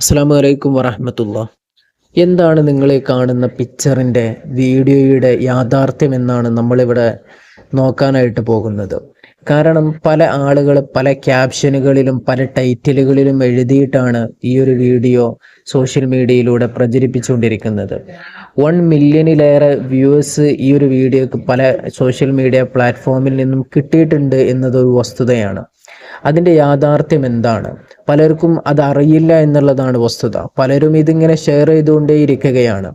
അസ്സലാമു അലൈക്കും വറഹ്മത്തുള്ളാഹ്. എന്താണ് നിങ്ങൾ ഈ കാണുന്ന പിക്ചറിൻ്റെ വീഡിയോയുടെ യാഥാർത്ഥ്യം എന്നാണ് നമ്മളിവിടെ നോക്കാനായിട്ട് പോകുന്നത്. കാരണം പല ആളുകൾ പല ക്യാപ്ഷനുകളിലും പല ടൈറ്റിലുകളിലും എഴുതിയിട്ടാണ് ഈ ഒരു വീഡിയോ സോഷ്യൽ മീഡിയയിലൂടെ പ്രചരിപ്പിച്ചുകൊണ്ടിരിക്കുന്നത്. 1 മില്യണിലേറെ വ്യൂവേഴ്സ് ഈ ഒരു വീഡിയോക്ക് പല സോഷ്യൽ മീഡിയ പ്ലാറ്റ്ഫോമിൽ നിന്നും കിട്ടിയിട്ടുണ്ട് എന്നതൊരു വസ്തുതയാണ്. അതിൻ്റെ യാഥാർത്ഥ്യം എന്താണ്? പലർക്കും അത് അറിയില്ല എന്നുള്ളതാണ് വസ്തുത. പലരും ഇതിങ്ങനെ ഷെയർ ചെയ്തുകൊണ്ടേയിരിക്കുകയാണ്.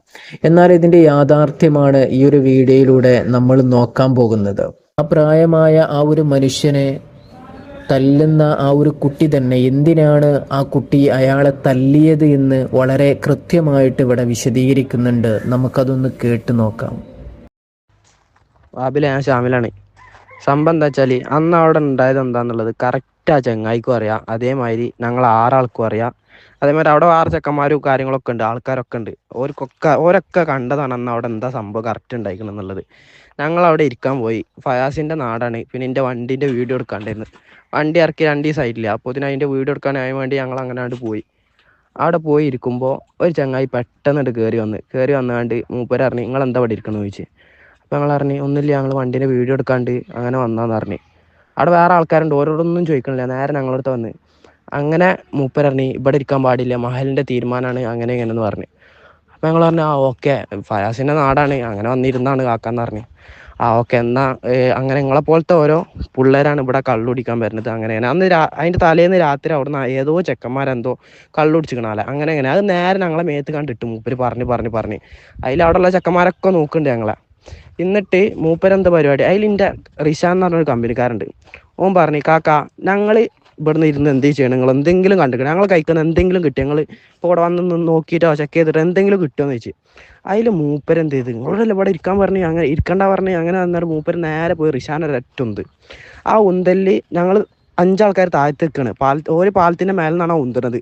എന്നാൽ ഇതിൻ്റെ യാഥാർത്ഥ്യമാണ് ഈ ഒരു വീഡിയോയിലൂടെ നമ്മൾ നോക്കാൻ പോകുന്നത്. ആ പ്രായമായ ആ ഒരു മനുഷ്യനെ തല്ലുന്ന ആ ഒരു കുട്ടി തന്നെ എന്തിനാണ് ആ കുട്ടി അയാളെ തല്ലിയത് എന്ന് വളരെ കൃത്യമായിട്ട് ഇവിടെ വിശദീകരിക്കുന്നുണ്ട്. നമുക്കതൊന്ന് കേട്ടു നോക്കാം. വാബില ഞാൻ ഷാമിലാണ്. സംഭവം എന്താ വെച്ചാൽ അന്ന് അവിടെ ഉണ്ടായത് എന്താന്നുള്ളത് കറക്റ്റ് ആ ചെങ്ങായിക്കും അറിയാം. അതേമാതിരി ഞങ്ങൾ 6 ആൾക്കും അറിയാം. അതേമാതിരി അവിടെ 6 ചെക്കന്മാരും കാര്യങ്ങളൊക്കെ ഉണ്ട്, ആൾക്കാരൊക്കെ ഉണ്ട്. ഓരൊക്കെ കണ്ടതാണ് അന്ന് അവിടെ എന്താ സംഭവം കറക്റ്റ് ഉണ്ടായിരിക്കണം എന്നുള്ളത്. ഞങ്ങൾ അവിടെ ഇരിക്കാൻ പോയി. ഫയാസിൻ്റെ നാടാണ്. പിന്നെ എൻ്റെ വണ്ടീൻ്റെ വീഡിയോ എടുക്കാണ്ടായിരുന്നു. വണ്ടി ഇറക്കി 2 ദിവസമായിട്ടില്ല. അപ്പോൾ അതിൻ്റെ വീഡിയോ എടുക്കാനായ വേണ്ടി ഞങ്ങൾ അങ്ങനെ പോയി. അവിടെ പോയി ഇരിക്കുമ്പോൾ ഒരു ചങ്ങായി പെട്ടെന്ന് കയറി വന്നാണ്ട് മൂപ്പര് പറഞ്ഞു, നിങ്ങൾ എന്താ ഇവിടെ ഇരിക്കണമെന്ന് ചോദിച്ചു. അപ്പോൾ ഞങ്ങൾ പറഞ്ഞു, ഒന്നുമില്ല, ഞങ്ങൾ വണ്ടീൻ്റെ വീഡിയോ എടുക്കാണ്ട് അങ്ങനെ വന്നാന്ന് പറഞ്ഞു. അവിടെ വേറെ ആൾക്കാരുണ്ട്, ഓരോടൊന്നും ചോദിക്കണില്ല, നേരെ ഞങ്ങളടുത്ത് വന്ന്. അങ്ങനെ മൂപ്പര് പറഞ്ഞു, ഇവിടെ ഇരിക്കാൻ പാടില്ല, മഹലിൻ്റെ തീരുമാനമാണ് അങ്ങനെ ഇങ്ങനെയെന്ന് പറഞ്ഞു. അപ്പോൾ ഞങ്ങൾ പറഞ്ഞു, ആ ഓക്കെ, ഫയാസിൻ്റെ നാടാണ്, അങ്ങനെ വന്നിരുന്നാണ് കാക്കാന്ന് പറഞ്ഞു. ആ ഓക്കെ, എന്നാൽ അങ്ങനെ നിങ്ങളെപ്പോലത്തെ ഓരോ പിള്ളേരാണ് ഇവിടെ കള്ളുടിക്കാൻ വരുന്നത്, അങ്ങനെയാണ്. അന്ന് അതിൻ്റെ തലേന്ന് രാത്രി അവിടുന്ന് ഏതോ ചെക്കന്മാരെന്തോ കള്ളുടിച്ചിക്കണാല, അങ്ങനെ അത് നേരെ ഞങ്ങളെ മേത്ത് കണ്ടിട്ട് മൂപ്പര് പറഞ്ഞ് അതിൽ അവിടെയുള്ള ചെക്കന്മാരൊക്കെ നോക്കുന്നുണ്ട് ഞങ്ങളെ. എന്നിട്ട് മൂപ്പരെന്താ പരിപാടി, അതിലിൻ്റെ റിഷാൻ എന്ന് പറഞ്ഞൊരു കമ്പനിക്കാരുണ്ട്. ഓൻ പറഞ്ഞു, കാക്ക ഞങ്ങൾ ഇവിടുന്ന് ഇരുന്ന് എന്ത് ചെയ്യണം, നിങ്ങൾ എന്തെങ്കിലും കണ്ടിക്കണം, ഞങ്ങൾ കഴിക്കുന്ന എന്തെങ്കിലും കിട്ടി, ഞങ്ങൾ ഇപ്പോൾ ഇവിടെ വന്ന് നോക്കിയിട്ടോ ചെക്ക് ചെയ്തിട്ടോ എന്തെങ്കിലും കിട്ടുമെന്ന് ചോദിച്ചു. അതിൽ മൂപ്പരെന്ത് ചെയ്ത്, നിങ്ങളോടല്ല ഇവിടെ ഇരിക്കാൻ പറഞ്ഞു, അങ്ങനെ ഇരിക്കണ്ട പറഞ്ഞു. അങ്ങനെ വന്നിട്ട് മൂപ്പര് നേരെ പോയി റിഷാൻ ഒരൊറ്റുണ്ട്. ആ ഉന്തലിൽ ഞങ്ങൾ 5 ആൾക്കാർ താഴത്ത് നിൽക്കുകയാണ്. ഒരു പാലത്തിൻ്റെ മേലെ നിന്നാണ് ആ ഉന്തുന്നത്.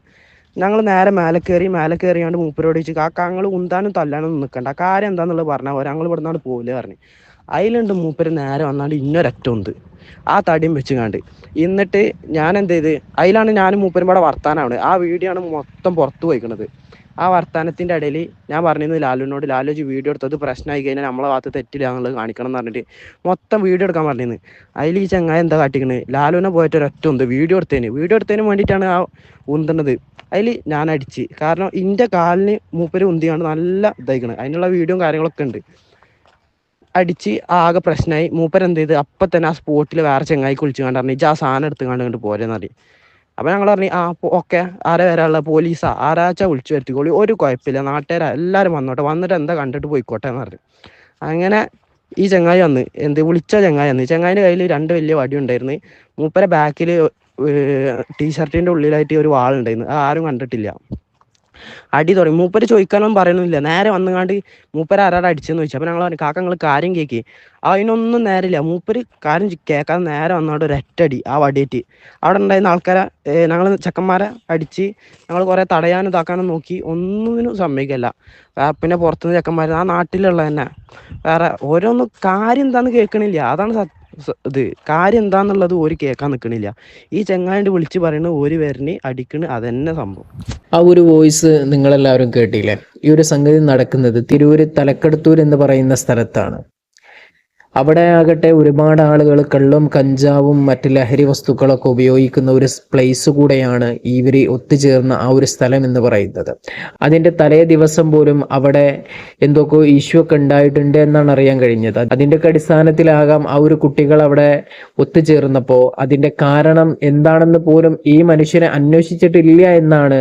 ഞങ്ങൾ നേരെ മേലെ കയറിയാണ്ട് മൂപ്പരോട് ചോദിച്ചു, കാക്ക ഞങ്ങൾ ഉന്താനും തല്ലാനും നിൽക്കണ്ട, കാര്യം എന്താണെന്നുള്ളത് പറഞ്ഞാൽ പോരാ, ഞങ്ങൾ ഇവിടെ നിന്നാണ് പോകില്ല പറഞ്ഞു. അതിലുണ്ട് മൂപ്പര് നേരെ വന്നാണ്ട് ഇന്നൊരൊറ്റുണ്ട് ആ തടിയും വെച്ചുകാണ്ട്. എന്നിട്ട് ഞാൻ എന്ത് ചെയ്ത്, അതിലാണ് ഞാനും മൂപ്പരും ഇവിടെ വർത്താനാണ്. ആ വീഡിയോ ആണ് മൊത്തം പുറത്ത് പോയിക്കണത്. ആ വർത്താനത്തിൻ്റെ ഇടയിൽ ഞാൻ പറഞ്ഞിരുന്നു ലാലുവിനോട്, ലാലുജി വീഡിയോ എടുത്തത് പ്രശ്നമായി കഴിഞ്ഞാൽ നമ്മളെ ഭാഗത്ത് തെറ്റില്ല എന്നുള്ളത് കാണിക്കണം എന്ന് പറഞ്ഞിട്ട് മൊത്തം വീഡിയോ എടുക്കാൻ പറഞ്ഞിരുന്നു. അതിൽ ഈ ചങ്ങായി എന്താ കാട്ടിക്കണത്, ലാലുവിനെ പോയിട്ട് ഒരൊറ്റ ഉണ്ട് വീഡിയോ എടുത്തതിന് വേണ്ടിയിട്ടാണ് ആ ഉന്തുന്നത്. അതിൽ ഞാൻ അടിച്ച്, കാരണം എൻ്റെ കാലിന് മൂപ്പര് ഉന്തിയാണ് നല്ല ഇതായിക്കണ്. അതിനുള്ള വീഡിയോയും കാര്യങ്ങളൊക്കെ ഉണ്ട്. അടിച്ച് ആകെ പ്രശ്നമായി. മൂപ്പരെന്ത് ചെയ്ത് അപ്പം തന്നെ ആ സ്പോട്ടിൽ വേറെ ചെങ്ങായിക്ക് വിളിച്ചു കണ്ട് പറഞ്ഞു, ഇജ് ആ സാധനം എടുത്ത് കണ്ട് പോരെന്ന് പറയും. അപ്പം ഞങ്ങൾ പറഞ്ഞു, ആ ഓക്കെ, ആരെ വരാനുള്ള പോലീസാ ആരാച്ചാ വിളിച്ചു വരുത്തിക്കോളി, ഒരു കുഴപ്പമില്ല, നാട്ടുകാരാ എല്ലാവരും വന്നോട്ടെ, വന്നിട്ട് എന്താ കണ്ടിട്ട് പോയിക്കോട്ടെ എന്ന് പറഞ്ഞു. അങ്ങനെ ഈ ചങ്ങായി വന്ന് വിളിച്ച ചങ്ങായി വന്ന്. ചെങ്ങായിൻ്റെ കയ്യിൽ 2 വലിയ വടി ഉണ്ടായിരുന്നു. മൂപ്പരെ ബാക്കിൽ ടീഷർട്ടിൻ്റെ ഉള്ളിലായിട്ട് ഒരു വാളുണ്ടായിരുന്നു. അത് ആരും കണ്ടിട്ടില്ല. അടി തുടങ്ങി. മൂപ്പര് ചോദിക്കാനൊന്നും പറയണില്ല, നേരെ വന്നുകാണ്ട് മൂപ്പര് ആരാടെ അടിച്ചെന്ന് ചോദിച്ചു. അപ്പം ഞങ്ങൾ പറഞ്ഞു, കാക്ക നിങ്ങൾ കാര്യം കേൾക്കി. അതിനൊന്നും നേരമില്ല. മൂപ്പര് കാര്യം കേൾക്കാതെ നേരെ വന്നോണ്ട് ഒരൊറ്റടി ആ വടിയേറ്റ്. അവിടെ ഉണ്ടായിരുന്ന ആൾക്കാരെ ഞങ്ങൾ ചെക്കന്മാരെ അടിച്ച് ഞങ്ങൾ കുറേ തടയാനും ഇതാക്കാനും നോക്കി, ഒന്നിനും സമ്മതിക്കല്ല. പിന്നെ പുറത്തുനിന്ന് ചെക്കന്മാർ ആ നാട്ടിലുള്ള തന്നെ വേറെ ഓരോന്നും കാര്യം എന്താന്ന് കേൾക്കണില്ല. അതാണ് ഇത് കാര്യം എന്താന്നുള്ളത് ഒരു കേൾക്കാൻ നിൽക്കണില്ല. ഈ ചെങ്ങായിട്ട് വിളിച്ച് പറയുന്നത് ഒരു പേരിന് അടിക്കണ്, അതന്നെ സംഭവം. ആ ഒരു വോയിസ് നിങ്ങളെല്ലാവരും കേട്ടില്ലേ? ഈ ഒരു സംഗതി നടക്കുന്നത് തിരൂര് തലക്കടത്തൂർ എന്ന് പറയുന്ന സ്ഥലത്താണ്. അവിടെ ആകട്ടെ ഒരുപാട് ആളുകൾ കള്ളും കഞ്ചാവും മറ്റ് ലഹരി വസ്തുക്കളൊക്കെ ഉപയോഗിക്കുന്ന ഒരു പ്ലേസ് കൂടെയാണ് ഇവർ ഒത്തുചേർന്ന ആ ഒരു സ്ഥലം എന്ന് പറയുന്നത്. അതിൻ്റെ തലേ ദിവസം പോലും അവിടെ എന്തൊക്കെ ഇഷ്യൂ ഒക്കെ ഉണ്ടായിട്ടുണ്ട് എന്നാണ് അറിയാൻ കഴിഞ്ഞത്. അതിൻ്റെ അടിസ്ഥാനത്തിലാകാം ആ ഒരു കുട്ടികൾ അവിടെ ഒത്തുചേർന്നപ്പോൾ അതിൻ്റെ കാരണം എന്താണെന്ന് പോലും ഈ മനുഷ്യനെ അന്വേഷിച്ചിട്ടില്ല എന്നാണ്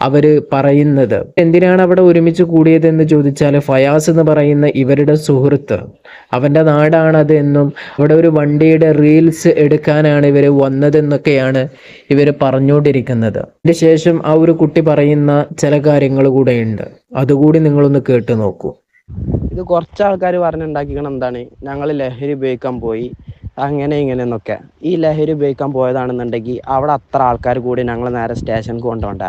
അവര് പറയുന്നത്. എന്തിനാണ് അവിടെ ഒരുമിച്ച് കൂടിയതെന്ന് ചോദിച്ചാൽ, ഫയാസ് എന്ന് പറയുന്ന ഇവരുടെ സുഹൃത്ത്, അവന്റെ നാടാണത് എന്നും അവിടെ ഒരു വണ്ടിയുടെ റീൽസ് എടുക്കാനാണ് ഇവർ വന്നതെന്നൊക്കെയാണ് ഇവർ പറഞ്ഞുകൊണ്ടിരിക്കുന്നത്. അതിന് ശേഷം ആ ഒരു കുട്ടി പറയുന്ന ചില കാര്യങ്ങൾ കൂടെയുണ്ട്, അതുകൂടി നിങ്ങളൊന്ന് കേട്ടു നോക്കൂ. ഇത് കുറച്ച് ആൾക്കാർ പറഞ്ഞുണ്ടാക്കിക്കണം എന്താണ്, ഞങ്ങൾ ലഹരി ഉപയോഗിക്കാൻ പോയി അങ്ങനെ ഇങ്ങനെയെന്നൊക്കെ. ഈ ലഹരി ഉപയോഗിക്കാൻ പോയതാണെന്നുണ്ടെങ്കിൽ അവിടെ അത്ര ആൾക്കാർ കൂടി ഞങ്ങൾ നേരെ സ്റ്റേഷനിൽ കൊണ്ടുപോകണ്ട.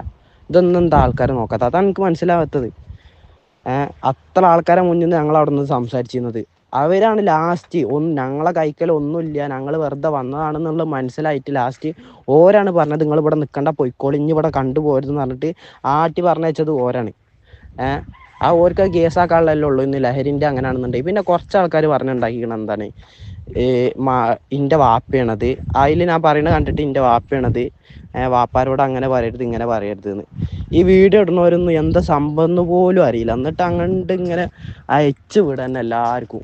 ഇതൊന്നും എന്താ ആൾക്കാർ നോക്കാത്ത, അതാണ് എനിക്ക് മനസ്സിലാവാത്തത്. അത്ര ആൾക്കാരെ മുന്നിൽ നിന്ന് ഞങ്ങൾ അവിടെ നിന്ന് സംസാരിച്ചിരുന്നത്. അവരാണ് ലാസ്റ്റ് ഞങ്ങളെ കൈക്കൽ ഒന്നുമില്ല, ഞങ്ങൾ വെറുതെ വന്നതാണെന്നുള്ളത് മനസ്സിലായിട്ട് ലാസ്റ്റ് ഓരാണ് പറഞ്ഞത് നിങ്ങൾ ഇവിടെ നിൽക്കണ്ട, പൊയ്ക്കോളി, ഇനി ഇവിടെ കണ്ടുപോരുതെന്ന് പറഞ്ഞിട്ട് ആട്ടി പറഞ്ഞയച്ചത് ഓരാണ്. ആ ഓർക്ക് കേസാക്കാനുള്ളതല്ലേ ഉള്ളൂ. ഇന്ന് ലഹരിൻ്റെ അങ്ങനെയാണെന്നുണ്ടെങ്കിൽ പിന്നെ കുറച്ച് ആൾക്കാർ പറഞ്ഞുണ്ടാക്കിക്കണം എന്താണ് ഇൻ്റെ വാപ്പയാണത്, അതിൽ ഞാൻ പറയുന്നത് കണ്ടിട്ട് ഇൻ്റെ വാപ്പയാണത്, വാപ്പാരോട് അങ്ങനെ പറയരുത് ഇങ്ങനെ പറയരുത് എന്ന്. ഈ വീഡിയോ ഇടുന്നവരൊന്നും എന്താ സംഭവം എന്ന് പോലും അറിയില്ല, എന്നിട്ട് അങ്ങോട്ട് ഇങ്ങനെ അയച്ചു വിടാൻ എല്ലാവർക്കും.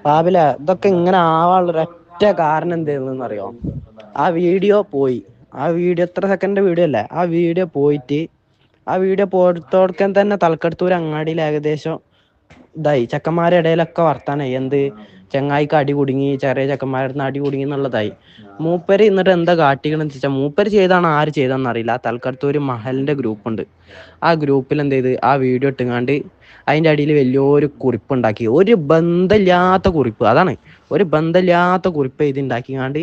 പാപില ഇതൊക്കെ ഇങ്ങനെ ആവാനുള്ള ഒരൊറ്റ കാരണം എന്തായിരുന്നു അറിയോ? ആ വീഡിയോ പോയി. ആ വീഡിയോ എത്ര സെക്കൻഡിന്റെ വീഡിയോ അല്ലേ, ആ വീഡിയോ പോയിട്ട് ആ വീഡിയോ പോയത്തോടക്കാൻ തന്നെ തലക്കടത്തൂർ അങ്ങാടിയിൽ ഏകദേശം ഇതായി, ചെക്കന്മാരുടെ ഇടയിലൊക്കെ വർത്താനായി, എന്ത് ചെങ്ങായിക്ക് അടി കുടുങ്ങി, ചെറിയ ചെക്കന്മാരുടെ അടുത്ത് അടി കുടുങ്ങി എന്നുള്ളതായി. മൂപ്പര് എന്നിട്ട് എന്താ കാട്ടിക്കണെന്ന് വെച്ചാൽ, മൂപ്പര് ചെയ്താണ് ആര് ചെയ്തെന്ന് അറിയില്ല. തലക്കടത്തൂർ മഹലിന്റെ ഗ്രൂപ്പ് ഉണ്ട്, ആ ഗ്രൂപ്പിൽ എന്ത് ചെയ്ത് ആ വീഡിയോ ഇട്ടുങ്ങാണ്ട് അതിൻ്റെ അടിയിൽ വലിയൊരു കുറിപ്പുണ്ടാക്കി, ഒരു ബന്ധമില്ലാത്ത കുറിപ്പ്, അതാണ് ഒരു ബന്ധമില്ലാത്ത കുറിപ്പ് ഉണ്ടാക്കിങ്ങാണ്ട്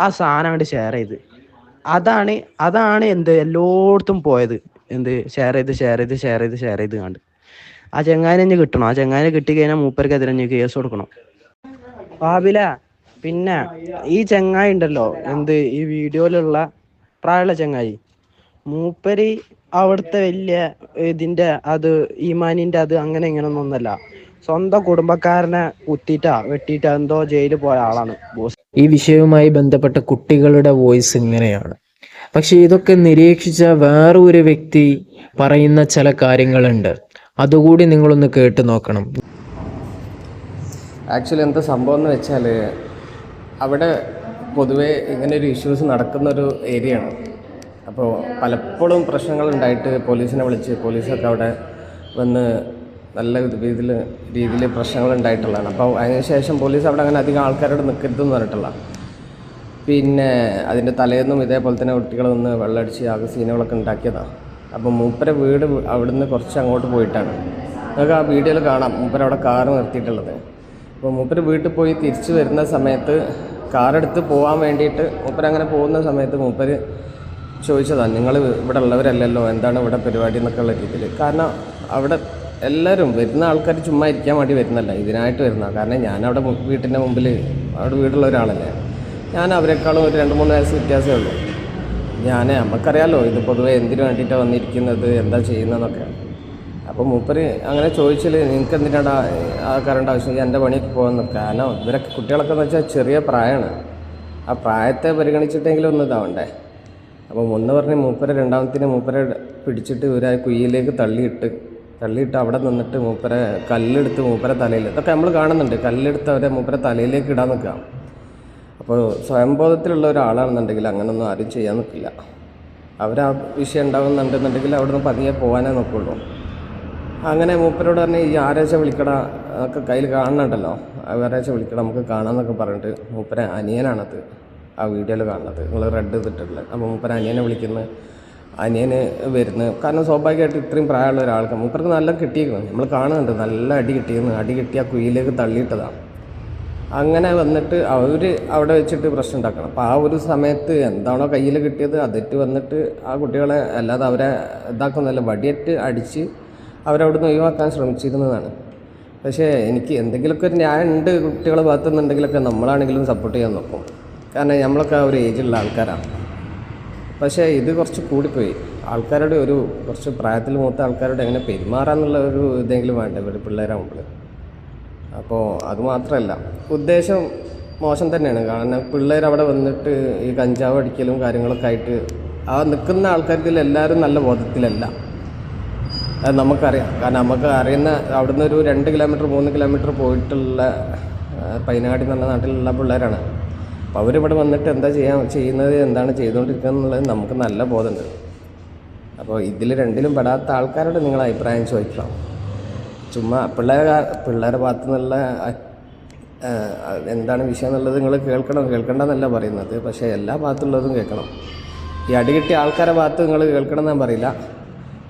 ആ സാധനം അങ്ങോട്ട് ഷെയർ ചെയ്ത്. അതാണ് എന്ത് എല്ലായിടത്തും പോയത്, എന്ത് ഷെയർ ചെയ്ത് കണ്ട്. ആ ചെങ്ങായിനെ ഇനി കിട്ടണം, ആ ചെങ്ങായിനെ കിട്ടിക്കഴിഞ്ഞാൽ മൂപ്പർക്കെതിരെ ഇനി കേസ് കൊടുക്കണം. പാപില പിന്നെ ഈ ചെങ്ങായി ഉണ്ടല്ലോ, എന്ത് ഈ വീഡിയോയിലുള്ള പ്രായമുള്ള ചെങ്ങായി, മൂപ്പര് അവിടുത്തെ വലിയ ഇതിന്റെ അത് ഈമാനിന്റെ അത് അങ്ങനെ ഇങ്ങനൊന്നല്ല, സ്വന്തം കുടുംബക്കാരനെ കുത്തിയിട്ടാ വെട്ടിയിട്ടാ എന്തോ ജയിലിൽ പോയ ആളാണ് ബോസ്. ഈ വിഷയവുമായി ബന്ധപ്പെട്ട കുട്ടികളുടെ വോയിസ് ഇങ്ങനെയാണ്. പക്ഷെ ഇതൊക്കെ നിരീക്ഷിച്ച വേറെ ഒരു വ്യക്തി പറയുന്ന ചില കാര്യങ്ങളുണ്ട്, അതുകൂടി നിങ്ങളൊന്ന് കേട്ടു നോക്കണം. ആക്ച്വലി എന്താ സംഭവം എന്ന് വെച്ചാൽ, അവിടെ പൊതുവേ ഇങ്ങനെ ഒരു ഇഷ്യൂസ് നടക്കുന്നൊരു ഏരിയയാണ്. അപ്പോൾ പലപ്പോഴും പ്രശ്നങ്ങളുണ്ടായിട്ട് പോലീസിനെ വിളിച്ച് പോലീസൊക്കെ അവിടെ വന്ന് നല്ല രീതിയിൽ പ്രശ്നങ്ങൾ ഉണ്ടായിട്ടുള്ളതാണ്. അപ്പോൾ അതിനുശേഷം പോലീസ് അവിടെ അങ്ങനെ അധികം ആൾക്കാരോട് നിൽക്കരുതെന്ന് പറഞ്ഞിട്ടുള്ള. പിന്നെ അതിൻ്റെ തലേന്നും ഇതേപോലെ തന്നെ കുട്ടികൾ വന്ന് വെള്ളമടിച്ച് ആകെ സീനുകളൊക്കെ ഉണ്ടാക്കിയതാണ്. അപ്പോൾ മൂപ്പരെ വീട് അവിടുന്ന് കുറച്ച് അങ്ങോട്ട് പോയിട്ടാണ്, നമുക്ക് ആ വീഡിയോയിൽ കാണാം മൂപ്പര് അവിടെ കാറ് നിർത്തിയിട്ടുള്ളത്. അപ്പോൾ മൂപ്പര് വീട്ടിൽ പോയി തിരിച്ചു വരുന്ന സമയത്ത് കാറെടുത്ത് പോകാൻ വേണ്ടിയിട്ട് മൂപ്പരങ്ങനെ പോകുന്ന സമയത്ത് മൂപ്പര് ചോദിച്ചതാണ്, നിങ്ങൾ ഇവിടെ ഉള്ളവരല്ലല്ലോ, എന്താണ് ഇവിടെ പരിപാടി എന്നൊക്കെ ഉള്ള രീതിയിൽ. കാരണം അവിടെ എല്ലാവരും വരുന്ന ആൾക്കാർ ചുമ്മാ ഇരിക്കാൻ വേണ്ടി വരുന്നല്ല, ഇതിനായിട്ട് വരുന്ന. കാരണം ഞാനവിടെ വീട്ടിൻ്റെ മുമ്പിൽ അവിടെ വീടുള്ള ഒരാളല്ലേ, ഞാൻ അവരെക്കാളും ഒരു 2-3 വയസ്സ് വ്യത്യാസമേ ഉള്ളൂ. നമുക്കറിയാമല്ലോ ഇത് പൊതുവെ എന്തിനു വേണ്ടിയിട്ടാണ് വന്നിരിക്കുന്നത്, എന്താ ചെയ്യുന്നതെന്നൊക്കെ. അപ്പോൾ മൂപ്പര് അങ്ങനെ ചോദിച്ചാൽ നിങ്ങൾക്ക് എന്തിനാണ് ആ കറണ്ട് ആവശ്യം, എൻ്റെ പണിക്ക് പോകുന്നത്. കാരണം ഇവരൊക്കെ കുട്ടികളൊക്കെ എന്ന് വെച്ചാൽ ചെറിയ പ്രായമാണ്, ആ പ്രായത്തെ പരിഗണിച്ചിട്ടെങ്കിലും ഒന്ന് ഇതാവണ്ടേ. അപ്പോൾ ഒന്ന് പറഞ്ഞ് മൂപ്പരെ രണ്ടാമത്തിന് മൂപ്പരെ പിടിച്ചിട്ട് ഇവരെ കുഴിയിലേക്ക് തള്ളിയിട്ട് അവിടെ നിന്നിട്ട് മൂപ്പരെ കല്ലെടുത്ത് മൂപ്പരെ തലയിൽ, ഇതൊക്കെ നമ്മൾ കാണുന്നുണ്ട്, കല്ലെടുത്ത് അവരെ മൂപ്പരെ തലയിലേക്ക് ഇടാൻ നിൽക്കുക. അപ്പോൾ സ്വയംബോധത്തിലുള്ള ഒരാളാണെന്നുണ്ടെങ്കിൽ അങ്ങനൊന്നും ആരും ചെയ്യാൻ നിൽക്കില്ല. അവരാ വിഷയം ഉണ്ടാകുന്നുണ്ടെന്നുണ്ടെങ്കിൽ അവിടെ നിന്ന് പതിയെ പോകാനേ നോക്കുള്ളൂ. അങ്ങനെ മൂപ്പരോട് പറഞ്ഞ് ഈ ആരാഴ്ച വിളിക്കടാ ഒക്കെ കയ്യിൽ കാണുന്നുണ്ടല്ലോ, ആരാഴ്ച വിളിക്കടാ നമുക്ക് കാണാമെന്നൊക്കെ പറഞ്ഞിട്ട് മൂപ്പരെ അനിയനാണത് ആ വീഡിയോയിൽ കാണുന്നത്, നിങ്ങൾ റെഡ് ചെയ്തിട്ടുള്ളത്. അപ്പോൾ മൂപ്പര അനിയനെ വിളിക്കുന്നത്, അനിയന് വരുന്നത്. കാരണം സ്വാഭാവികമായിട്ട് ഇത്രയും പ്രായമുള്ള ഒരാൾക്ക് മൂപ്പർക്ക് നല്ല കിട്ടിയിരിക്കുന്നു, നമ്മൾ കാണുന്നുണ്ട്, നല്ല അടി കിട്ടി ആ കുഴിയിലേക്ക് തള്ളിയിട്ടതാണ്. അങ്ങനെ വന്നിട്ട് അവർ അവിടെ വെച്ചിട്ട് പ്രശ്നം ഉണ്ടാക്കണം. അപ്പോൾ ആ ഒരു സമയത്ത് എന്താണോ കയ്യിൽ കിട്ടിയത് അതിട്ട് വന്നിട്ട് ആ കുട്ടികളെ അല്ലാതെ അവരെ ഇതാക്കുന്നതല്ല, വടിയേറ്റ് അടിച്ച് അവരവിടുന്ന് ഒഴിവാക്കാൻ ശ്രമിച്ചിരുന്നതാണ്. പക്ഷേ എനിക്ക് എന്തെങ്കിലുമൊക്കെ ഒരു ന്യായം ഉണ്ട് കുട്ടികളെ ഭാഗത്തുനിന്നുണ്ടെങ്കിലൊക്കെ നമ്മളാണെങ്കിലും സപ്പോർട്ട് ചെയ്യാൻ നോക്കും. കാരണം നമ്മളൊക്കെ ആ ഒരു ഏജിലുള്ള ആൾക്കാരാണ്. പക്ഷേ ഇത് കുറച്ച് കൂടിപ്പോയി. ആൾക്കാരോട് കുറച്ച് പ്രായത്തിൽ മൂത്ത ആൾക്കാരോട് എങ്ങനെ പെരുമാറാന്നുള്ള ഒരു ഇതെങ്കിലും വേണ്ടേ ഒരു പിള്ളേരാകുമ്പോൾ. അപ്പോൾ അതുമാത്രമല്ല, ഉദ്ദേശം മോശം തന്നെയാണ്. കാരണം പിള്ളേർ അവിടെ വന്നിട്ട് ഈ കഞ്ചാവ് അടിക്കലും കാര്യങ്ങളൊക്കെ ആയിട്ട് ആ നിൽക്കുന്ന ആൾക്കാർക്ക് എല്ലാവരും നല്ല ബോധത്തിലല്ല, അത് നമുക്കറിയാം. കാരണം നമുക്ക് അറിയുന്ന അവിടുന്ന് ഒരു 2 കിലോമീറ്റർ 3 കിലോമീറ്റർ പോയിട്ടുള്ള പൈനാടി എന്ന നാട്ടിലുള്ള പിള്ളേരാണ്. അപ്പോൾ അവരിവിടെ വന്നിട്ട് ചെയ്യുന്നത് എന്താണ് ചെയ്തുകൊണ്ടിരിക്കുന്നത് എന്നുള്ളത് നമുക്ക് നല്ല ബോധമുണ്ട്. അപ്പോൾ ഇതിൽ രണ്ടിലും പെടാത്ത ആൾക്കാരോട് നിങ്ങൾ അഭിപ്രായം ചോദിക്കണം. ചുമ്മാ പിള്ളേരുടെ ഭാഗത്തു നിന്നുള്ള എന്താണ് വിഷയം എന്നുള്ളത് നിങ്ങൾ കേൾക്കണ്ടെന്നല്ല പറയുന്നത്, പക്ഷേ എല്ലാ ഭാഗത്തുള്ളതും കേൾക്കണം. ഈ അടികിട്ടിയ ആൾക്കാരുടെ ഭാഗത്ത് നിങ്ങൾ കേൾക്കണം എന്ന് ഞാൻ പറയില്ല.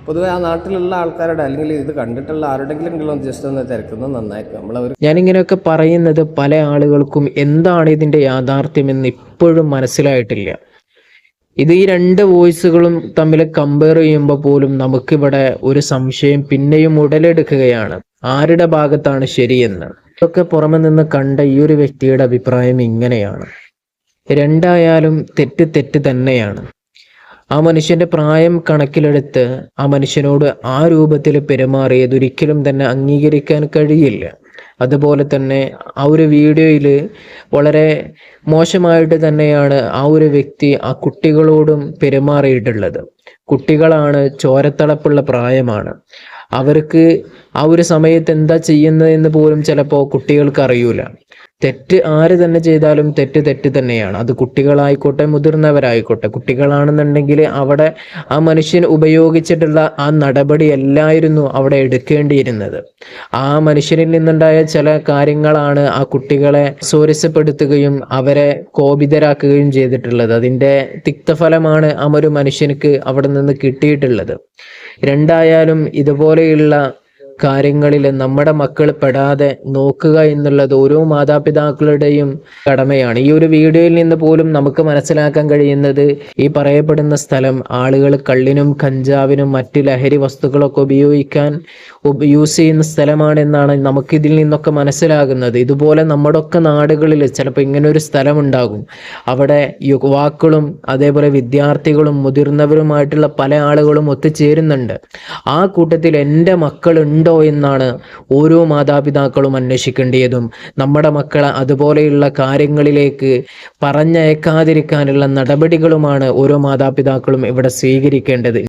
പൊതുവെ ആ നാട്ടിലുള്ള ആൾക്കാരുടെ അല്ലെങ്കിൽ ഇത് കണ്ടിട്ടുള്ള ആരുടെങ്കിലും ജസ്റ്റ് ഒന്ന് തിരക്കുന്നത് നന്നായിരിക്കും. ഞാനിങ്ങനെയൊക്കെ പറയുന്നത് പല ആളുകൾക്കും എന്താണ് ഇതിൻ്റെ യാഥാർത്ഥ്യമെന്ന് ഇപ്പോഴും മനസ്സിലായിട്ടില്ല. ഇത് ഈ രണ്ട് വോയിസുകളും തമ്മിൽ കമ്പയർ ചെയ്യുമ്പോൾ പോലും നമുക്കിവിടെ ഒരു സംശയം പിന്നെയും ഉടലെടുക്കുകയാണ്, ആരുടെ ഭാഗത്താണ് ശരിയെന്ന്. ഇതൊക്കെ പുറമെ നിന്ന് കണ്ട ഈ ഒരു വ്യക്തിയുടെ അഭിപ്രായം ഇങ്ങനെയാണ്: രണ്ടായാലും തെറ്റ് തെറ്റ് തന്നെയാണ്. ആ മനുഷ്യന്റെ പ്രായം കണക്കിലെടുത്ത് ആ മനുഷ്യനോട് ആ രൂപത്തിൽ പെരുമാറിയത് ഒരിക്കലും തന്നെ അംഗീകരിക്കാൻ കഴിയില്ല. അതുപോലെ തന്നെ ആ ഒരു വീഡിയോയിൽ വളരെ മോശമായിട്ട് തന്നെയാണ് ആ ഒരു വ്യക്തി ആ കുട്ടികളോടും പെരുമാറിയിട്ടുള്ളത്. കുട്ടികളാണ്, ചോരത്തിളപ്പുള്ള പ്രായമാണ്. അവർക്ക് ആ ഒരു സമയത്ത് എന്താ ചെയ്യുന്നതെന്ന് പോലും ചിലപ്പോൾ കുട്ടികൾക്ക് അറിയൂല. തെറ്റ് ആര് തന്നെ ചെയ്താലും തെറ്റ് തെറ്റ് തന്നെയാണ്. അത് കുട്ടികളായിക്കോട്ടെ മുതിർന്നവരായിക്കോട്ടെ. കുട്ടികളാണെന്നുണ്ടെങ്കിൽ അവിടെ ആ മനുഷ്യൻ ഉപയോഗിച്ചിട്ടുള്ള ആ നടപടി അല്ലായിരുന്നു അവിടെ എടുക്കേണ്ടിയിരുന്നത്. ആ മനുഷ്യനിൽ നിന്നുണ്ടായ ചില കാര്യങ്ങളാണ് ആ കുട്ടികളെ സ്വരസപ്പെടുത്തുകയും അവരെ കോപിതരാക്കുകയും ചെയ്തിട്ടുള്ളത്. അതിൻ്റെ തിക്തഫലമാണ് ആ ഒരു മനുഷ്യർക്ക് അവിടെ നിന്ന് കിട്ടിയിട്ടുള്ളത്. രണ്ടായാലും ഇതുപോലെയുള്ള കാര്യങ്ങളിൽ നമ്മുടെ മക്കൾ പെടാതെ നോക്കുക എന്നുള്ളത് ഓരോ മാതാപിതാക്കളുടെയും കടമയാണ്. ഈ ഒരു വീഡിയോയിൽ നിന്ന് പോലും നമുക്ക് മനസ്സിലാക്കാൻ കഴിയുന്നത് ഈ പറയപ്പെടുന്ന സ്ഥലം ആളുകൾ കള്ളിനും കഞ്ചാവിനും മറ്റ് ലഹരി വസ്തുക്കളൊക്കെ യൂസ് ചെയ്യുന്ന സ്ഥലമാണെന്നാണ് നമുക്കിതിൽ നിന്നൊക്കെ മനസ്സിലാകുന്നത്. ഇതുപോലെ നമ്മുടെ ഒക്കെ നാടുകളിൽ ചിലപ്പോൾ ഇങ്ങനെ ഒരു സ്ഥലം ഉണ്ടാകും. അവിടെ യുവാക്കളും അതേപോലെ വിദ്യാർത്ഥികളും മുതിർന്നവരുമായിട്ടുള്ള പല ആളുകളും ഒത്തുചേരുന്നുണ്ട്. ആ കൂട്ടത്തിൽ എൻ്റെ മക്കളുണ്ടോ എന്നാണ് ഓരോ മാതാപിതാക്കളും അന്വേഷിക്കേണ്ടതും. നമ്മുടെ മക്കളെ അതുപോലെയുള്ള കാര്യങ്ങളിലേക്ക് പറഞ്ഞയക്കാതിരിക്കാനുള്ള നടപടികളുമാണ് ഓരോ മാതാപിതാക്കളും ഇവിടെ സ്വീകരിക്കേണ്ടത്.